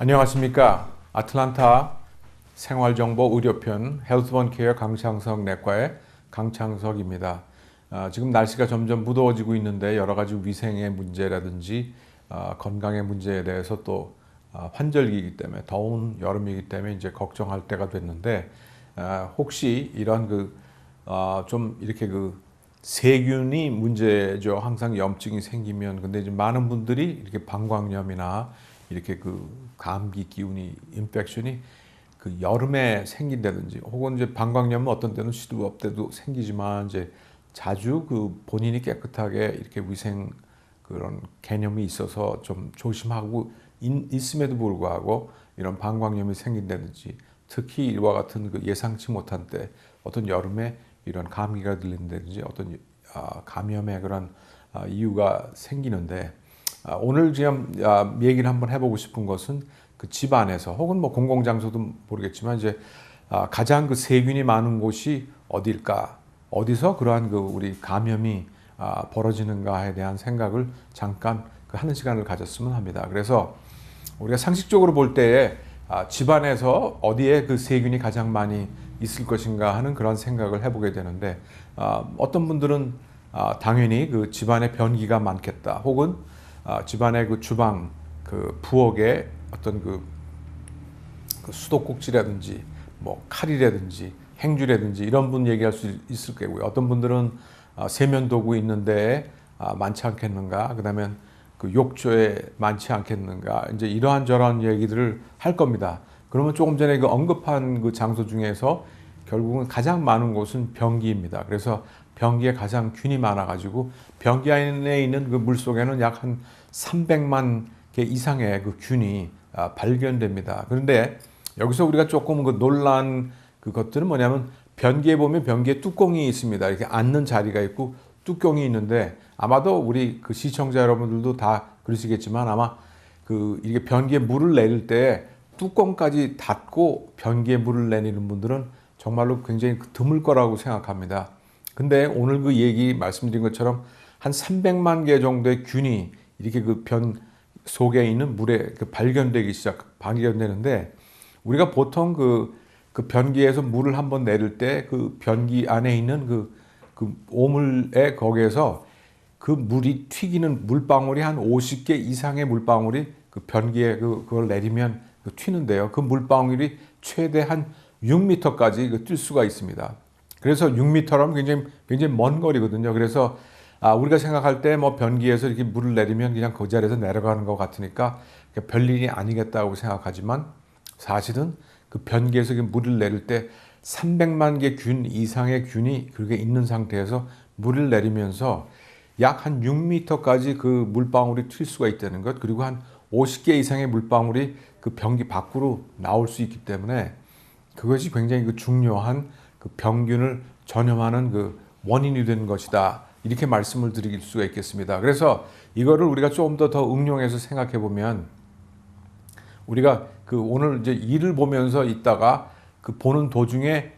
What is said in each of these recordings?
안녕하십니까. 아틀란타 생활정보 의료편 헬스원케어 강창석 내과의 강창석입니다. 지금 날씨가 점점 무더워지고 있는데 여러 가지 위생의 문제라든지 건강의 문제에 대해서 또 환절기이기 때문에 더운 여름이기 때문에 이제 걱정할 때가 됐는데 혹시 이런 좀 이렇게 세균이 문제죠. 항상 염증이 생기면 근데 이제 많은 분들이 이렇게 방광염이나 이렇게 감기 기운이 인펙션이 여름에 생긴다든지 혹은 이제 방광염은 어떤 때는 시두업 때도 생기지만 이제 자주 본인이 깨끗하게 이렇게 위생 그런 개념이 있어서 좀 조심하고 있음에도 불구하고 이런 방광염이 생긴다든지 특히 이와 같은 예상치 못한 때 어떤 여름에 이런 감기가 들린다든지 어떤 감염의 그런 이유가 생기는데 오늘 지금 얘기를 한번 해보고 싶은 것은 집 안에서 혹은 뭐 공공장소도 모르겠지만 이제 가장 세균이 많은 곳이 어딜까? 어디서 그러한 우리 감염이 벌어지는가에 대한 생각을 잠깐 하는 시간을 가졌으면 합니다. 그래서 우리가 상식적으로 볼 때에 집안에서 어디에 세균이 가장 많이 있을 것인가 하는 그런 생각을 해보게 되는데 어떤 분들은 당연히 집안에 변기가 많겠다 혹은 집안의 주방 부엌에 어떤 수도꼭지라든지 뭐 칼이라든지 행주라든지 이런 분 얘기할 수 있을 거고요. 어떤 분들은 세면도구 있는데 많지 않겠는가? 그다음에 욕조에 많지 않겠는가? 이제 이러한 저러한 얘기들을 할 겁니다. 그러면 조금 전에 언급한 장소 중에서 결국은 가장 많은 곳은 변기입니다. 그래서 변기에 가장 균이 많아가지고 변기 안에 있는 물 속에는 약 한 300만 개 이상의 균이 발견됩니다. 그런데 여기서 우리가 조금 놀란 것들은 뭐냐면 변기에 보면 변기에 뚜껑이 있습니다. 이렇게 앉는 자리가 있고 뚜껑이 있는데 아마도 우리 시청자 여러분들도 다 그러시겠지만 아마 이게 변기에 물을 내릴 때 뚜껑까지 닫고 변기에 물을 내리는 분들은 정말로 굉장히 드물 거라고 생각합니다. 근데 오늘 얘기 말씀드린 것처럼 한 300만 개 정도의 균이 이렇게 변 속에 있는 물에 발견되는데 우리가 보통 변기에서 물을 한번 내릴 때 변기 안에 있는 오물에 거기에서 물이 튀기는 물방울이 한 50개 이상의 물방울이 변기에 그걸 내리면 튀는데요. 그 물방울이 최대 한 6m까지 뛸 수가 있습니다. 그래서 6m라면 굉장히 먼 거리거든요. 그래서 우리가 생각할 때 뭐 변기에서 이렇게 물을 내리면 그냥 그 자리에서 내려가는 것 같으니까 별일이 아니겠다고 생각하지만 사실은 변기에서 물을 내릴 때 300만 개 균 이상의 균이 그렇게 있는 상태에서 물을 내리면서 약 한 6m까지 물방울이 튈 수가 있다는 것, 그리고 한 50개 이상의 물방울이 변기 밖으로 나올 수 있기 때문에 그것이 굉장히 중요한 병균을 전염하는 원인이 되는 것이다. 이렇게 말씀을 드릴 수가 있겠습니다. 그래서 이거를 우리가 조금 더 응용해서 생각해 보면 우리가 오늘 이제 일을 보면서 있다가 보는 도중에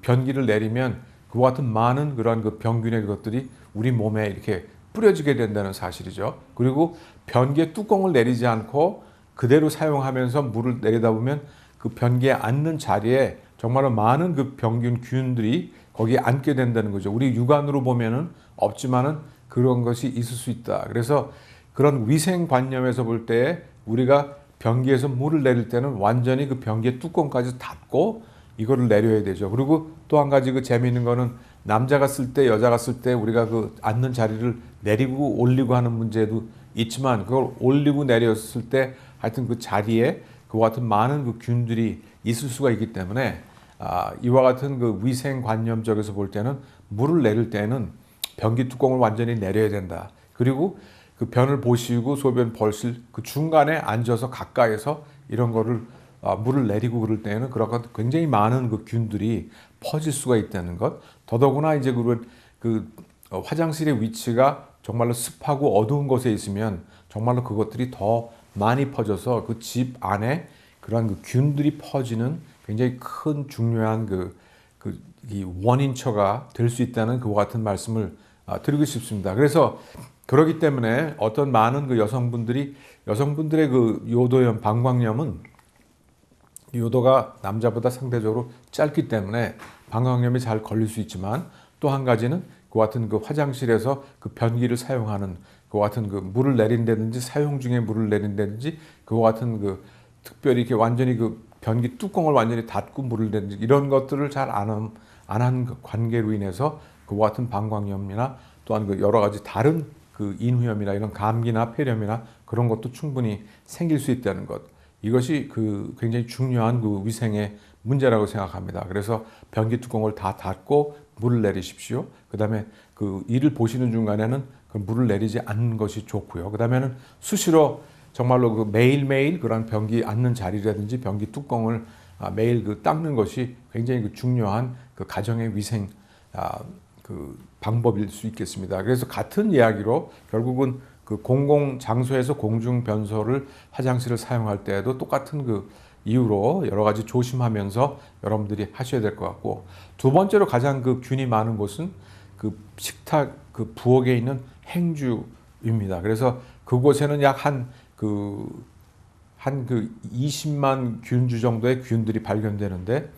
변기를 내리면 그와 같은 많은 그런 병균의 것들이 우리 몸에 이렇게 뿌려지게 된다는 사실이죠. 그리고 변기에 뚜껑을 내리지 않고 그대로 사용하면서 물을 내리다 보면 변기에 앉는 자리에 정말로 많은 병균 균들이 거기에 앉게 된다는 거죠. 우리 육안으로 보면은 없지만은 그런 것이 있을 수 있다. 그래서 그런 위생관념에서 볼 때 우리가 변기에서 물을 내릴 때는 완전히 변기의 뚜껑까지 닫고 이거를 내려야 되죠. 그리고 또 한 가지 재미있는 거는 남자가 쓸 때, 여자가 쓸 때 우리가 앉는 자리를 내리고 올리고 하는 문제도 있지만 그걸 올리고 내렸을 때 하여튼 자리에 그와 같은 많은 균들이 있을 수가 있기 때문에 이와 같은 위생관념적에서 볼 때는 물을 내릴 때는 변기 뚜껑을 완전히 내려야 된다. 그리고 변을 보시고 소변 벌실 중간에 앉아서 가까이서 이런 거를 물을 내리고 그럴 때는 그런 것 굉장히 많은 균들이 퍼질 수가 있다는 것. 더더구나 이제 화장실의 위치가 정말로 습하고 어두운 곳에 있으면 정말로 그것들이 더 많이 퍼져서 집 안에 그런 균들이 퍼지는 굉장히 큰 중요한 이 원인처가 될 수 있다는 그와 같은 말씀을 드리고 싶습니다. 그래서 그렇기 때문에 어떤 많은 그 여성분들의 그 요도염, 방광염은 요도가 남자보다 상대적으로 짧기 때문에 방광염이 잘 걸릴 수 있지만, 또 한 가지는 그 같은 그 화장실에서 그 변기를 사용하는 그 같은 그 물을 내린다든지, 사용 중에 물을 내린다든지, 그 같은 그 특별히 이렇게 완전히 그 변기 뚜껑을 완전히 닫고 물을 내든지, 이런 것들을 잘 안 한 관계로 인해서 그 같은 방광염이나 또한 그 여러 가지 다른 그 인후염이나 이런 감기나 폐렴이나 그런 것도 충분히 생길 수 있다는 것. 이것이 그 굉장히 중요한 그 위생의 문제라고 생각합니다. 그래서 변기 뚜껑을 다 닫고 물을 내리십시오. 그다음에 그 일을 보시는 중간에는 그 물을 내리지 않는 것이 좋고요. 그다음에는 수시로 정말로 그 매일매일 그런 변기 앉는 자리라든지 변기 뚜껑을 매일 그 닦는 것이 굉장히 그 중요한 그 가정의 위생 그 방법일 수 있겠습니다. 그래서 같은 이야기로 결국은 그 공공 장소에서 공중 변소를 화장실을 사용할 때에도 똑같은 그 이유로 여러 가지 조심하면서 여러분들이 하셔야 될 것 같고, 두 번째로 가장 그 균이 많은 곳은 그 식탁 그 부엌에 있는 행주입니다. 그래서 그곳에는 약 한 20만 균주 정도의 균들이 발견되는데,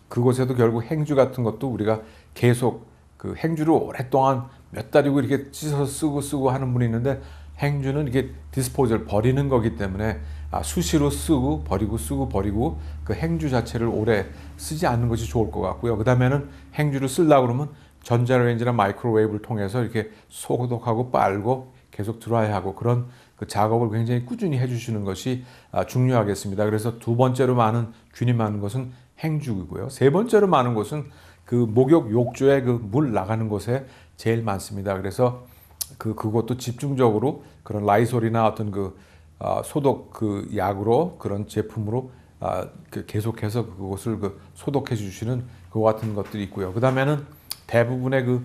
그곳에도 결국 행주 같은 것도 우리가 계속 그 행주를 오랫동안 몇 달이고 이렇게 찢어서 쓰고 하는 분이 있는데, 행주는 이게 디스포절 버리는 거기 때문에 수시로 쓰고 버리고 그 행주 자체를 오래 쓰지 않는 것이 좋을 것 같고요. 그 다음에는 행주를 쓰려고 그러면 전자레인지나 마이크로웨이브를 통해서 이렇게 소독하고 빨고 계속 드라이하고 그런 그 작업을 굉장히 꾸준히 해주시는 것이 중요하겠습니다. 그래서 두 번째로 많은 균이 많은 것은 행주이고요. 세 번째로 많은 것은 그 목욕 욕조에 그 물 나가는 곳에 제일 많습니다. 그래서 그것도 집중적으로 그런 라이솔이나 어떤 그 소독 그 약으로 그런 제품으로 그 계속해서 그것을 그 소독해 주시는 그 같은 것들이 있고요. 그 다음에는 대부분의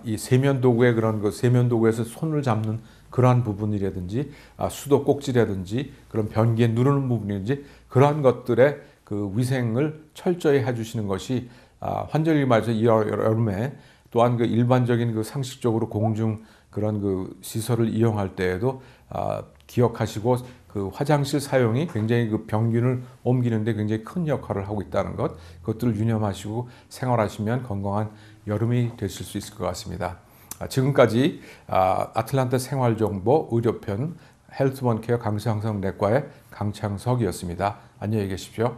이 세면 도구의 그런 그 세면 도구에서 손을 잡는 그러한 부분이라든지 수도 꼭지라든지 그런 변기에 누르는 부분이든지 그러한 것들의 그 위생을 철저히 해주시는 것이 환절기 맞아 여름에 또한 그 일반적인 그 상식적으로 공중 그런 그 시설을 이용할 때에도 기억하시고 그 화장실 사용이 굉장히 그 병균을 옮기는데 굉장히 큰 역할을 하고 있다는 것, 그것들을 유념하시고 생활하시면 건강한 여름이 되실 수 있을 것 같습니다. 지금까지 아틀란타 생활정보 의료편 헬스원케어 강창석 내과의 강창석이었습니다. 안녕히 계십시오.